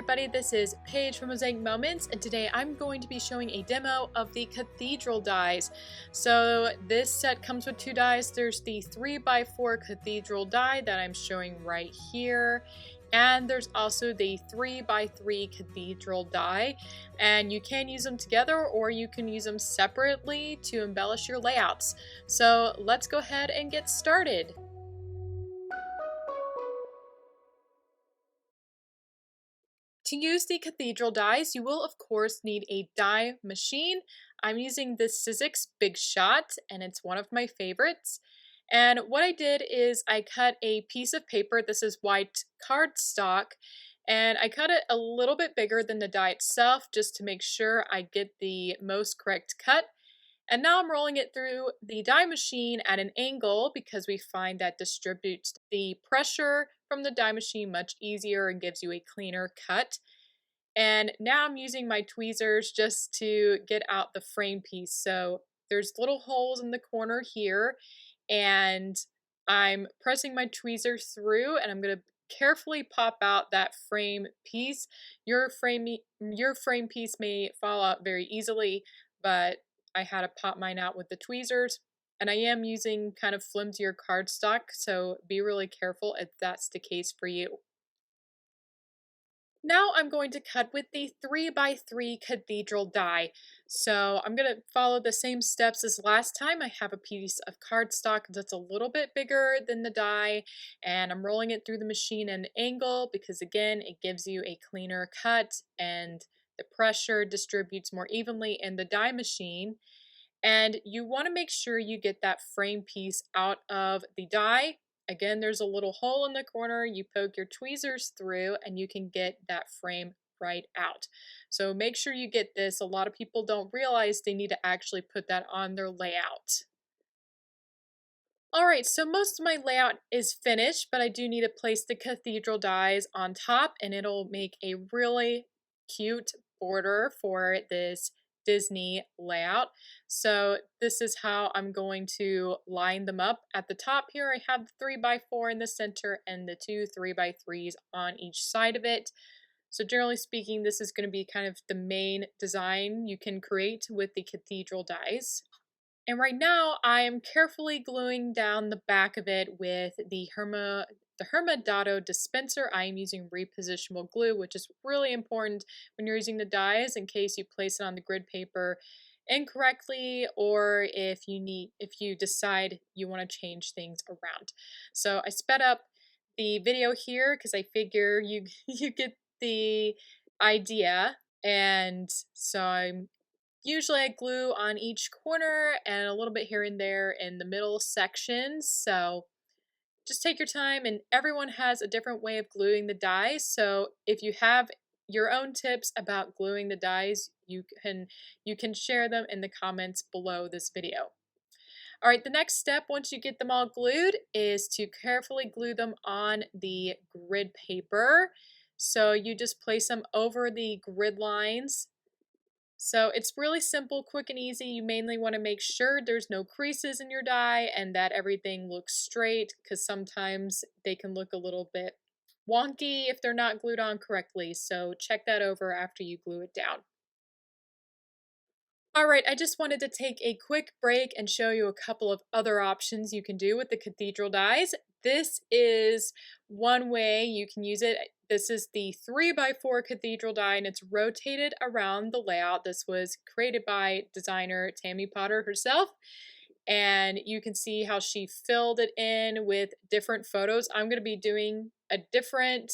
everybody, this is Paige from Mosaic Moments, and today I'm going to be showing a demo of the Cathedral Dies. So this set comes with two dies. There's the 3x4 Cathedral die that I'm showing right here, and there's also the 3x3 Cathedral die, and you can use them together or you can use them separately to embellish your layouts. So let's go ahead and get started. To use the Cathedral dies, you will of course need a die machine. I'm using this Sizzix Big Shot, and it's one of my favorites. And what I did is I cut a piece of paper, this is white cardstock, and I cut it a little bit bigger than the die itself just to make sure I get the most correct cut. And now I'm rolling it through the die machine at an angle because we find that distributes the pressure from the die machine much easier and gives you a cleaner cut. And now I'm using my tweezers just to get out the frame piece. So there's little holes in the corner here, and I'm pressing my tweezers through, and I'm going to carefully pop out that frame piece. Your frame piece may fall out very easily, but I had to pop mine out with the tweezers. And I am using kind of flimsier cardstock, so be really careful if that's the case for you. Now I'm going to cut with the 3x3 Cathedral die. So I'm going to follow the same steps as last time. I have a piece of cardstock that's a little bit bigger than the die, and I'm rolling it through the machine at an angle because again, it gives you a cleaner cut and the pressure distributes more evenly in the die machine. And you want to make sure you get that frame piece out of the die. Again, there's a little hole in the corner. You poke your tweezers through and you can get that frame right out. So make sure you get this. A lot of people don't realize they need to actually put that on their layout. Alright, so most of my layout is finished, but I do need to place the Cathedral dies on top, and it'll make a really cute border for this Disney layout. So this is how I'm going to line them up. At the top here, I have the 3x4 in the center and the two 3x3s on each side of it. So generally speaking, this is going to be kind of the main design you can create with the Cathedral dies. And right now I am carefully gluing down the back of it with the Herma Dotto Dispenser. I am using Re-positionable glue, which is really important when you're using the dies in case you place it on the grid paper incorrectly, or if you decide you want to change things around. So I sped up the video here because I figure you get the idea. And so usually I glue on each corner and a little bit here and there in the middle sections. So just take your time, and everyone has a different way of gluing the dies. So if you have your own tips about gluing the dies, you can share them in the comments below this video. All right, the next step once you get them all glued is to carefully glue them on the grid paper. So you just place them over the grid lines. So it's really simple, quick, and easy. You mainly want to make sure there's no creases in your die and that everything looks straight, because sometimes they can look a little bit wonky if they're not glued on correctly. So check that over after you glue it down. Alright, I just wanted to take a quick break and show you a couple of other options you can do with the Cathedral dies. This is one way you can use it. This is the 3x4 Cathedral die, and it's rotated around the layout. This was created by designer Tammy Potter herself, and you can see how she filled it in with different photos. I'm going to be doing a different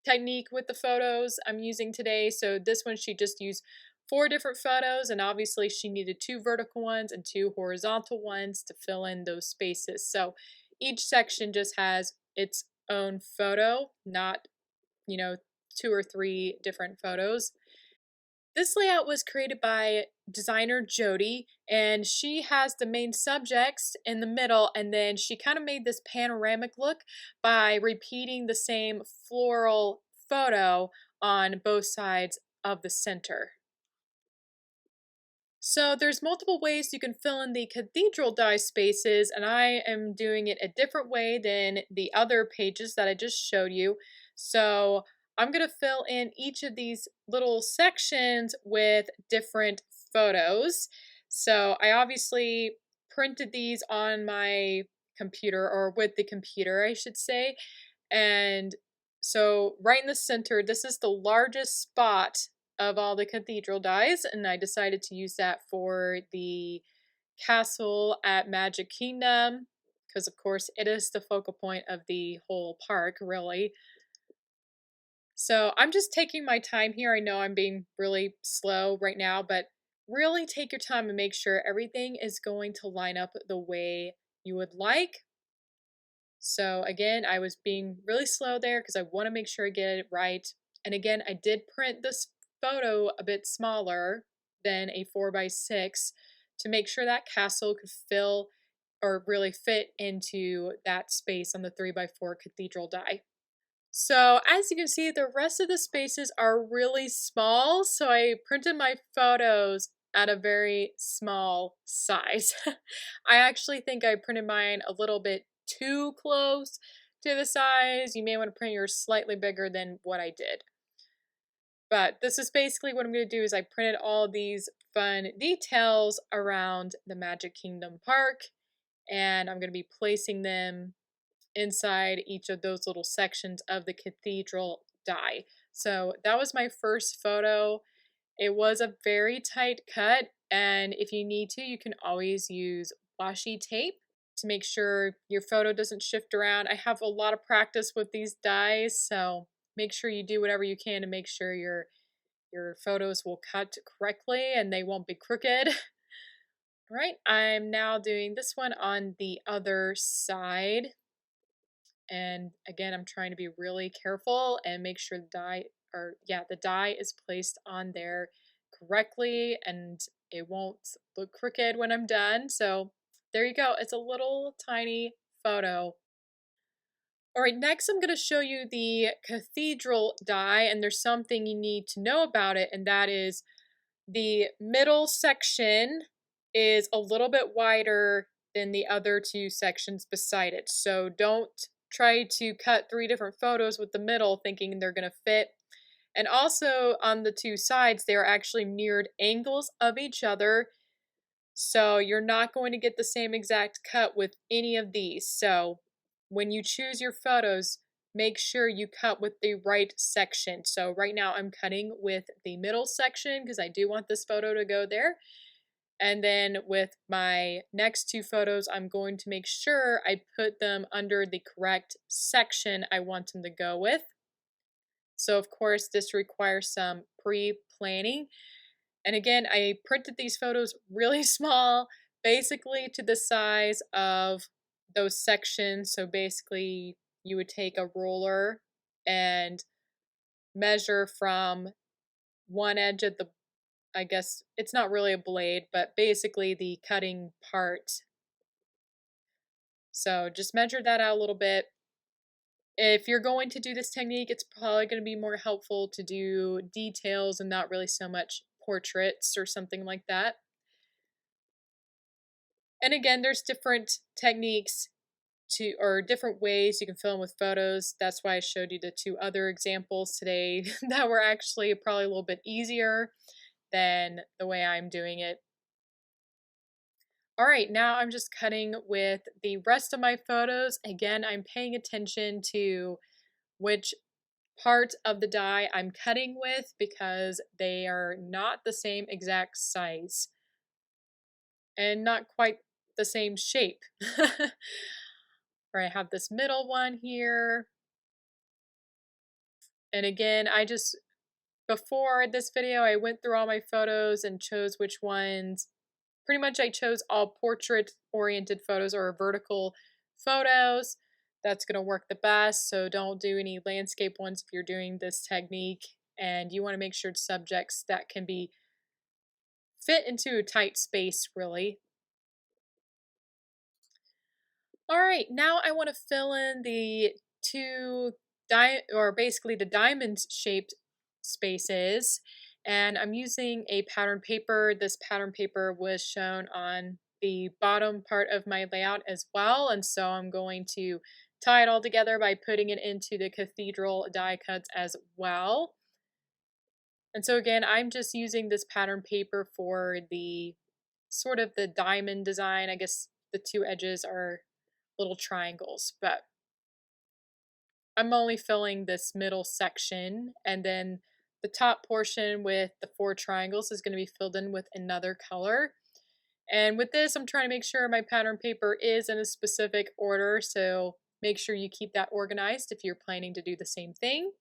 technique with the photos I'm using today. So this one she just used 4 different photos, and obviously she needed 2 vertical ones and 2 horizontal ones to fill in those spaces. So each section just has its own photo, not 2 or 3 different photos. This layout was created by designer Jody, and she has the main subjects in the middle, and then she kind of made this panoramic look by repeating the same floral photo on both sides of the center. So there's multiple ways you can fill in the Cathedral die spaces, and I am doing it a different way than the other pages that I just showed you. So I'm going to fill in each of these little sections with different photos. So I obviously printed these on my computer, or with the computer, I should say. And so right in the center, this is the largest spot of all the cathedral dies, and I decided to use that for the castle at Magic Kingdom, because of course it is the focal point of the whole park, really. So I'm just taking my time here. I know I'm being really slow right now, but really take your time and make sure everything is going to line up the way you would like. So again, I was being really slow there because I want to make sure I get it right. And again, I did print this photo a bit smaller than a 4x6 to make sure that castle could fill or really fit into that space on the 3x4 cathedral die. So as you can see, the rest of the spaces are really small. So I printed my photos at a very small size. I actually think I printed mine a little bit too close to the size. You may want to print yours slightly bigger than what I did. But this is basically what I'm going to do is I printed all these fun details around the Magic Kingdom Park, and I'm going to be placing them inside each of those little sections of the cathedral die. So that was my first photo. It was a very tight cut, and if you need to, you can always use washi tape to make sure your photo doesn't shift around. I have a lot of practice with these dies, so make sure you do whatever you can to make sure your photos will cut correctly and they won't be crooked. All right, I'm now doing this one on the other side. And again, I'm trying to be really careful and make sure the die is placed on there correctly and it won't look crooked when I'm done. So there you go. It's a little tiny photo. All right, next I'm going to show you the cathedral die, and there's something you need to know about it, and that is the middle section is a little bit wider than the other two sections beside it. So don't try to cut 3 different photos with the middle thinking they're going to fit. And also on the 2 sides, they are actually mirrored angles of each other. So you're not going to get the same exact cut with any of these. So when you choose your photos, make sure you cut with the right section. So right now I'm cutting with the middle section because I do want this photo to go there. And then with my next 2 photos, I'm going to make sure I put them under the correct section I want them to go with. So of course, this requires some pre-planning. And again, I printed these photos really small, basically to the size of those sections. So basically, you would take a ruler and measure from one edge of the, I guess it's not really a blade, but basically the cutting part. So just measure that out a little bit. If you're going to do this technique, it's probably going to be more helpful to do details and not really so much portraits or something like that. And again, there's different techniques or different ways you can fill in with photos. That's why I showed you the 2 other examples today that were actually probably a little bit easier than the way I'm doing it. All right, now I'm just cutting with the rest of my photos. Again, I'm paying attention to which part of the die I'm cutting with because they are not the same exact size and not quite the same shape. Or I have this middle one here. And again, before this video, I went through all my photos and chose which ones. Pretty much I chose all portrait-oriented photos or vertical photos. That's going to work the best, so don't do any landscape ones if you're doing this technique. And you want to make sure it's subjects that can be fit into a tight space, really. All right, now I want to fill in the 2 basically the diamond-shaped spaces, and I'm using a pattern paper. This pattern paper was shown on the bottom part of my layout as well, and so I'm going to tie it all together by putting it into the cathedral die cuts as well. And so again, I'm just using this pattern paper for the sort of the diamond design. I guess the two edges are little triangles, but I'm only filling this middle section, and then the top portion with the 4 triangles is going to be filled in with another color. And with this, I'm trying to make sure my pattern paper is in a specific order, so make sure you keep that organized if you're planning to do the same thing.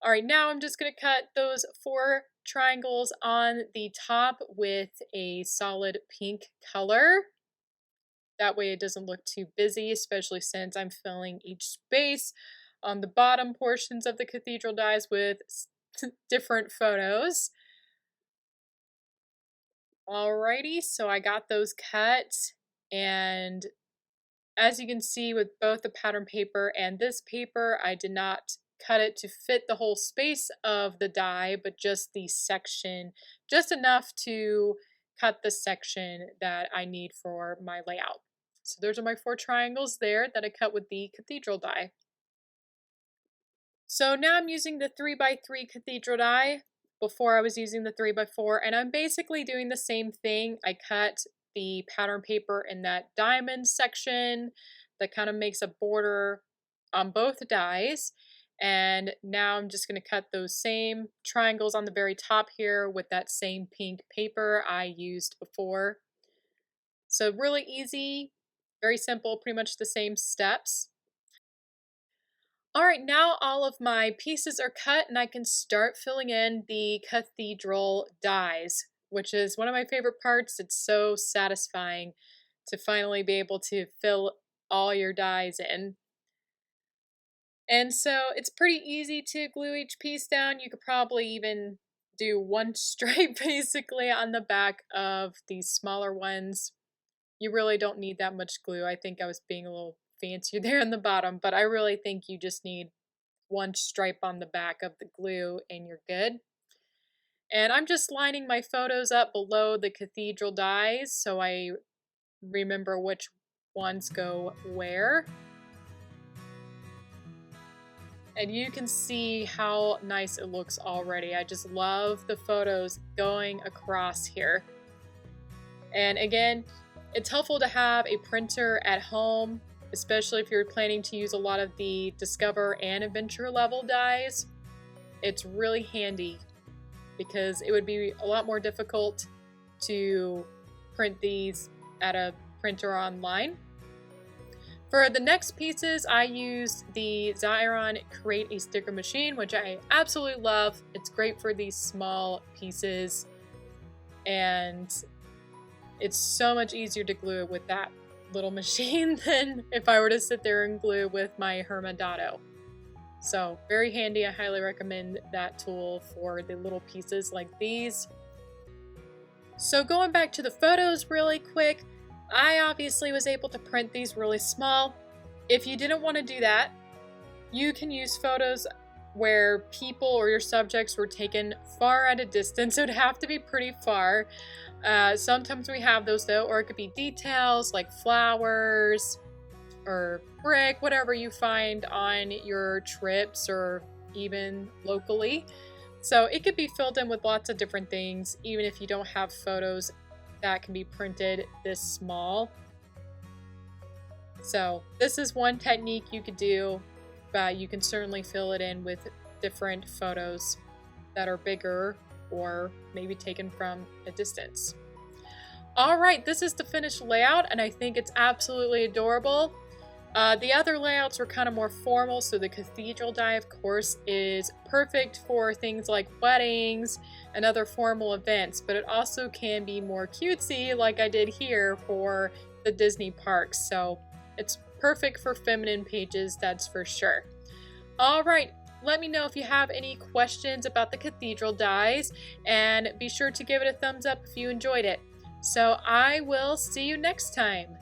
All right, now I'm just going to cut those 4 triangles on the top with a solid pink color. That way it doesn't look too busy, especially since I'm filling each space on the bottom portions of the cathedral dies with different photos. Alrighty, so I got those cut, and as you can see with both the pattern paper and this paper, I did not cut it to fit the whole space of the die, but just the section, just enough to cut the section that I need for my layout. So those are my 4 triangles there that I cut with the cathedral die. So now I'm using the 3x3 cathedral die. Before I was using the 3x4, and I'm basically doing the same thing. I cut the pattern paper in that diamond section that kind of makes a border on both dies. And now I'm just going to cut those same triangles on the very top here with that same pink paper I used before. So really easy, very simple, pretty much the same steps. All right, now all of my pieces are cut and I can start filling in the cathedral dies, which is one of my favorite parts. It's so satisfying to finally be able to fill all your dies in. And so it's pretty easy to glue each piece down. You could probably even do 1 stripe basically on the back of these smaller ones. You really don't need that much glue. I think I was being a little fancier there on the bottom, but I really think you just need 1 stripe on the back of the glue and you're good. And I'm just lining my photos up below the cathedral dies so I remember which ones go where. And you can see how nice it looks already. I just love the photos going across here. And again, it's helpful to have a printer at home, especially if you're planning to use a lot of the Discover and Adventure level dies. It's really handy because it would be a lot more difficult to print these at a printer online. For the next pieces, I used the Xyron Create a Sticker Machine, which I absolutely love. It's great for these small pieces, and it's so much easier to glue with that little machine than if I were to sit there and glue with my Herma Dotto. So very handy. I highly recommend that tool for the little pieces like these. So going back to the photos really quick, I obviously was able to print these really small. If you didn't want to do that, you can use photos where people or your subjects were taken far at a distance. It would have to be pretty far. Sometimes we have those though, or it could be details like flowers or brick, whatever you find on your trips or even locally. So it could be filled in with lots of different things, even if you don't have photos that can be printed this small. So this is one technique you could do, but you can certainly fill it in with different photos that are bigger or maybe taken from a distance. All right, this is the finished layout and I think it's absolutely adorable. The other layouts were kind of more formal, so the cathedral die, of course, is perfect for things like weddings and other formal events, but it also can be more cutesy like I did here for the Disney parks. So it's perfect for feminine pages, that's for sure. All right, let me know if you have any questions about the cathedral dies, and be sure to give it a thumbs up if you enjoyed it. So I will see you next time.